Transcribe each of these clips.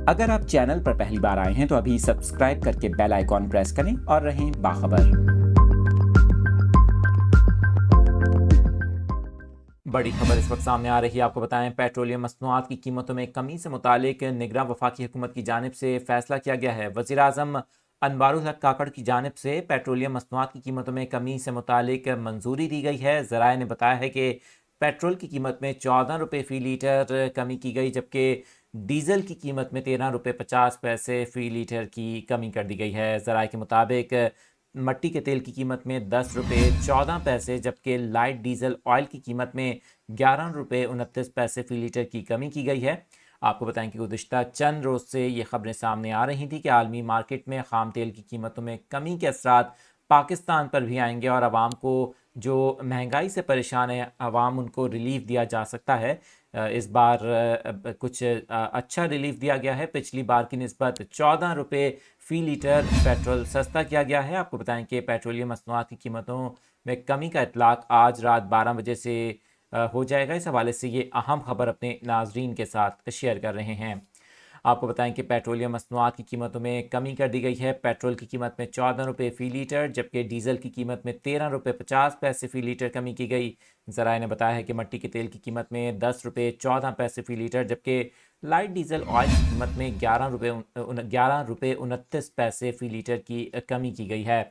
اگر آپ چینل پر پہلی بار آئے ہیں تو ابھی سبسکرائب کر کے بیل آئیکن پریس کریں اور رہیں باخبر۔ بڑی خبر اس وقت سامنے آ رہی ہے، آپ کو بتائیں پیٹرولیم مصنوعات کی قیمتوں میں کمی سے متعلق نگراں وفاقی حکومت کی جانب سے فیصلہ کیا گیا ہے۔ وزیر اعظم انوار الحق کاکڑ کی جانب سے پیٹرولیم مصنوعات کی قیمتوں میں کمی سے متعلق منظوری دی گئی ہے۔ ذرائع نے بتایا ہے کہ پیٹرول کی قیمت میں 14 روپے فی لیٹر کمی کی گئی، جبکہ ڈیزل کی قیمت میں 13 روپے 50 پیسے فی لیٹر کی کمی کر دی گئی ہے۔ ذرائع کے مطابق مٹی کے تیل کی قیمت میں 10 روپے 14 پیسے جبکہ لائٹ ڈیزل آئل کی قیمت میں 11 روپے 29 پیسے فی لیٹر کی کمی کی گئی ہے۔ آپ کو بتائیں کہ گزشتہ چند روز سے یہ خبریں سامنے آ رہی تھیں کہ عالمی مارکیٹ میں خام تیل کی قیمتوں میں کمی کے اثرات پاکستان پر بھی آئیں گے اور عوام کو جو مہنگائی سے پریشان ہے عوام ان کو ریلیف دیا جا سکتا ہے۔ اس بار کچھ اچھا ریلیف دیا گیا ہے، پچھلی بار کی نسبت 14 روپے فی لیٹر پیٹرول سستا کیا گیا ہے۔ آپ کو بتائیں کہ پیٹرولیم مصنوعات کی قیمتوں میں کمی کا اطلاق آج رات 12 بجے سے ہو جائے گا۔ اس حوالے سے یہ اہم خبر اپنے ناظرین کے ساتھ شیئر کر رہے ہیں۔ آپ کو بتائیں کہ پیٹرولیم مصنوعات کی قیمتوں میں کمی کر دی گئی ہے۔ پیٹرول کی قیمت میں 14 روپے فی لیٹر جبکہ ڈیزل کی قیمت میں 13 روپے 50 پیسے فی لیٹر کمی کی گئی۔ ذرائع نے بتایا ہے کہ مٹی کے تیل کی قیمت میں 10 روپے 14 پیسے فی لیٹر جبکہ لائٹ ڈیزل آئل کی قیمت میں 11 روپے 29 پیسے فی لیٹر کی کمی کی گئی ہے۔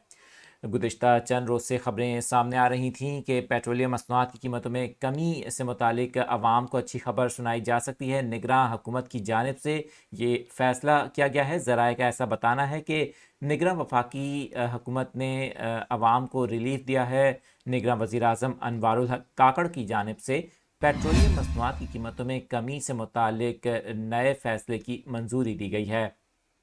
گزشتہ چند روز سے خبریں سامنے آ رہی تھیں کہ پیٹرولیم مصنوعات کی قیمتوں میں کمی سے متعلق عوام کو اچھی خبر سنائی جا سکتی ہے۔ نگراں حکومت کی جانب سے یہ فیصلہ کیا گیا ہے۔ ذرائع کا ایسا بتانا ہے کہ نگراں وفاقی حکومت نے عوام کو ریلیف دیا ہے۔ نگراں وزیر اعظم انوار الحق کاکڑ کی جانب سے پیٹرولیم مصنوعات کی قیمتوں میں کمی سے متعلق نئے فیصلے کی منظوری دی گئی ہے۔